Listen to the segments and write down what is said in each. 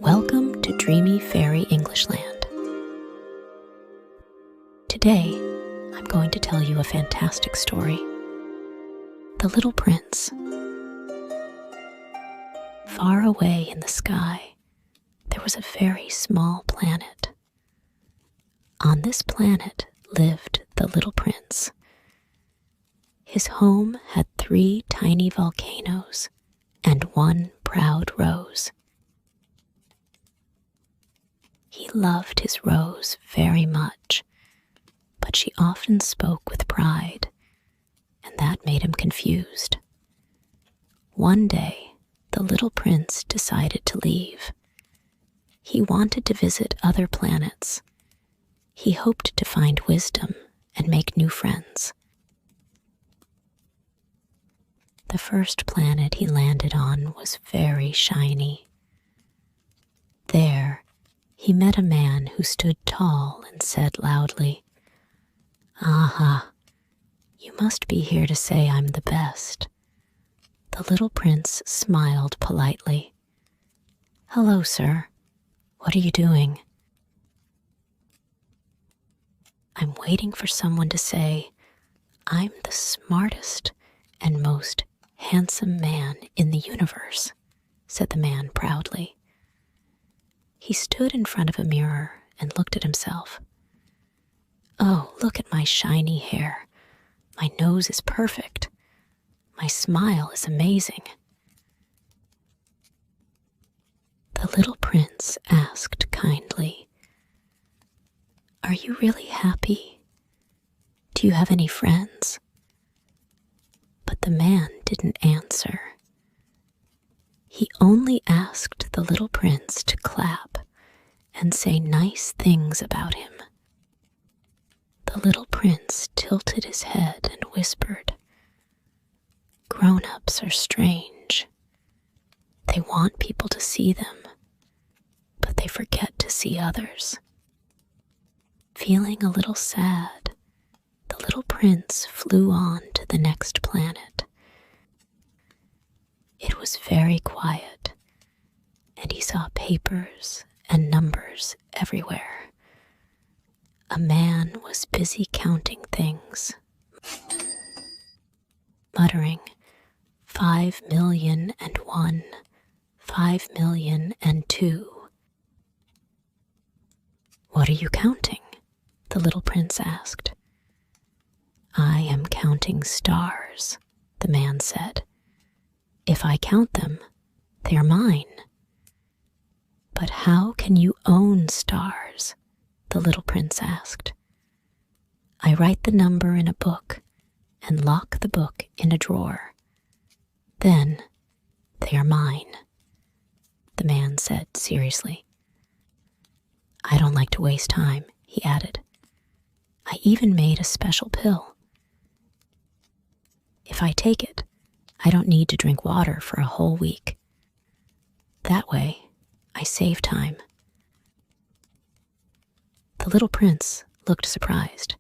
Welcome to Dreamy Fairy English Land. Today, I'm going to tell you a fantastic story. The Little Prince. Far away in the sky, there was a very small planet. On this planet lived the Little Prince. His home had 3 tiny volcanoes and 1 proud rose. He loved his rose very much, but she often spoke with pride, and that made him confused. One day, the little prince decided to leave. He wanted to visit other planets. He hoped to find wisdom and make new friends. The first planet he landed on was very shiny. There, he met a man who stood tall and said loudly, "Aha, you must be here to say I'm the best." The little prince smiled politely. "Hello, sir. What are you doing?" "I'm waiting for someone to say, I'm the smartest and most handsome man in the universe," said the man proudly. He stood in front of a mirror and looked at himself. "Oh, look at my shiny hair. My nose is perfect. My smile is amazing." The little prince asked kindly, "Are you really happy? Do you have any friends?" But the man didn't answer. He only asked the little prince to clap and say nice things about him. The little prince tilted his head and whispered, "Grown-ups are strange. They want people to see them, but they forget to see others." Feeling a little sad, the little prince flew on to the next planet. It was very quiet, and he saw papers and numbers everywhere. A man was busy counting things, muttering, 5,000,001, 5,000,002. "What are you counting?" the little prince asked. "I am counting stars," the man said. "If I count them, they are mine." "But how can you own stars?" the little prince asked. "I write the number in a book and lock the book in a drawer. Then they are mine," the man said seriously. "I don't like to waste time," he added. "I even made a special pill. If I take it, I don't need to drink water for a whole week. That way, I save time." The little prince looked surprised.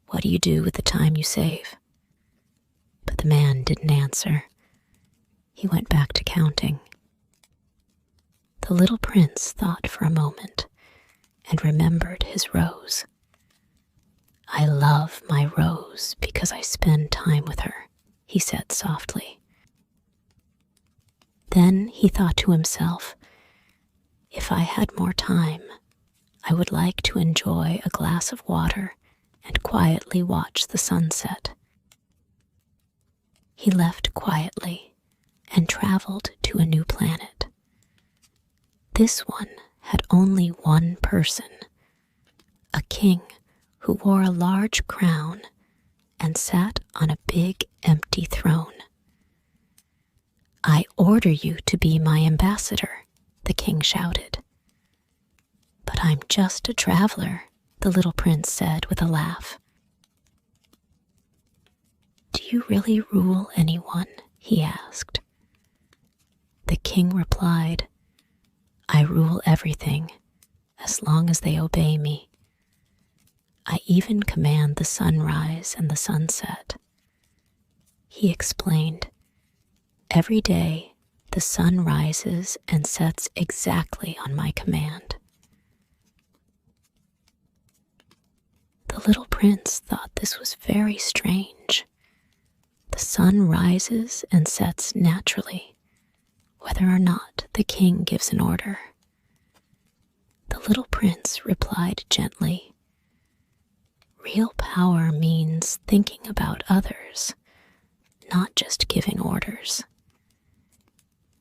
"What do you do with the time you save?" But the man didn't answer. He went back to counting. The little prince thought for a moment and remembered his rose. "I love my rose because I spend time with her," he said softly. Then he thought to himself, "If I had more time, I would like to enjoy a glass of water and quietly watch the sunset." He left quietly and traveled to a new planet. This one had only one person, a king who wore a large crown and sat on a big empty throne. "I order you to be my ambassador," the king shouted. "But I'm just a traveler," the little prince said with a laugh. "Do you really rule anyone?" he asked. The king replied, "I rule everything, as long as they obey me. I even command the sunrise and the sunset." He explained, "Every day The sun rises and sets exactly on my command. The little prince thought this was very strange. The sun rises and sets naturally, whether or not the king gives an order. The little prince replied gently, "Real power means thinking about others, not just giving orders."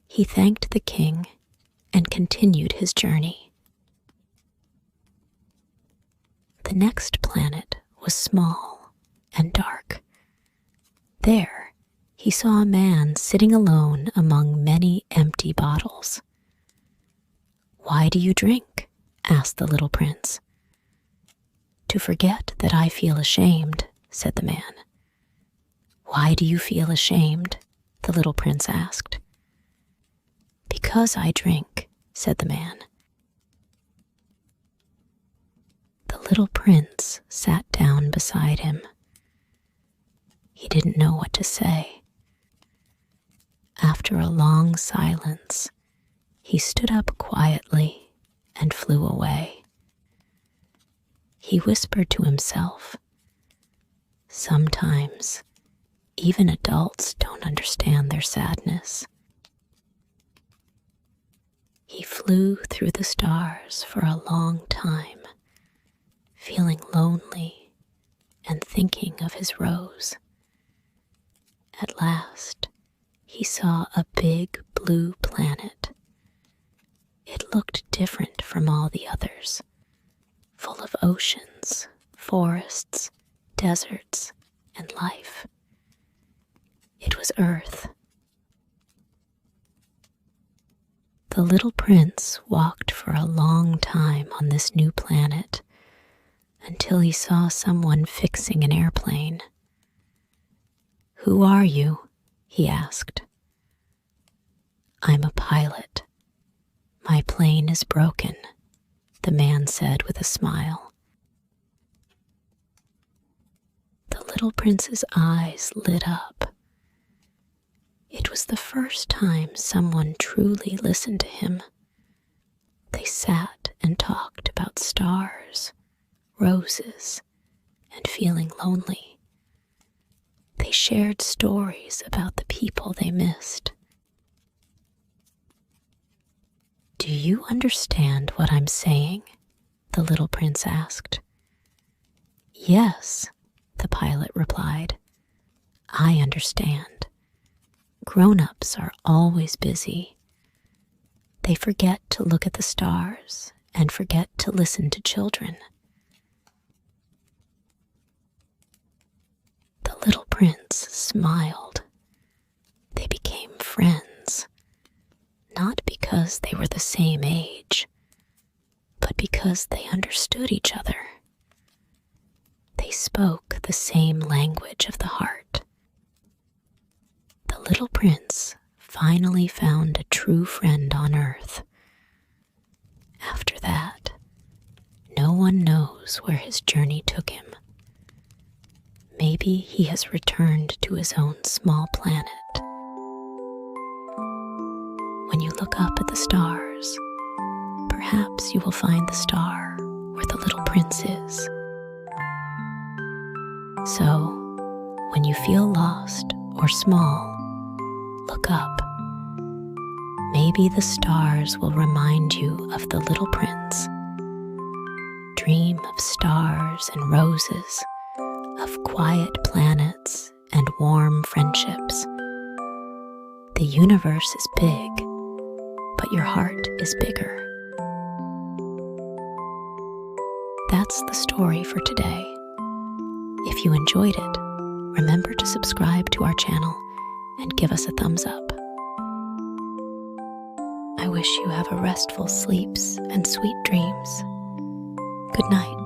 He thanked the king and continued his journey. The next planet was small and dark. There, he saw a man sitting alone among many empty bottles. "Why do you drink?" asked the little prince. "To forget that I feel ashamed," said the man. "Why do you feel ashamed?" the little prince asked. "Because I drink," said the man. The little prince sat down beside him. He didn't know what to say. After a long silence, he stood up quietly and flew away. He whispered to himself, "Sometimes, even adults don't understand their sadness." He flew through the stars for a long time, feeling lonely and thinking of his rose. At last, he saw a big blue planet. It looked different from all the others, full of oceans, forests, deserts, and life. It was Earth. The little prince walked for a long time on this new planet until he saw someone fixing an airplane. "Who are you?" he asked. "I'm a pilot. My plane is broken," the man said with a smile. The little prince's eyes lit up. It was the first time someone truly listened to him. They sat and talked about stars, roses, and feeling lonely. They shared stories about the people they missed. "Do you understand what I'm saying?" the little prince asked. "Yes," the pilot replied. "I understand. Grown-ups are always busy. They forget to look at the stars and forget to listen to children." The little prince smiled. They became friends, not because they were the same age, but because they understood each other. They spoke the same language of the heart. The little prince finally found a true friend on Earth. After that, no one knows where his journey took him. Maybe he has returned to his own small planet. When you look up at the stars, perhaps you will find the star where the little prince is. So, when you feel lost or small, look up. Maybe the stars will remind you of the little prince. Dream of stars and roses, of quiet planets and warm friendships. The universe is big, but your heart is bigger. That's the story for today. If you enjoyed it, remember to subscribe to our channel and give us a thumbs up. I wish you have a restful sleeps and sweet dreams. Good night.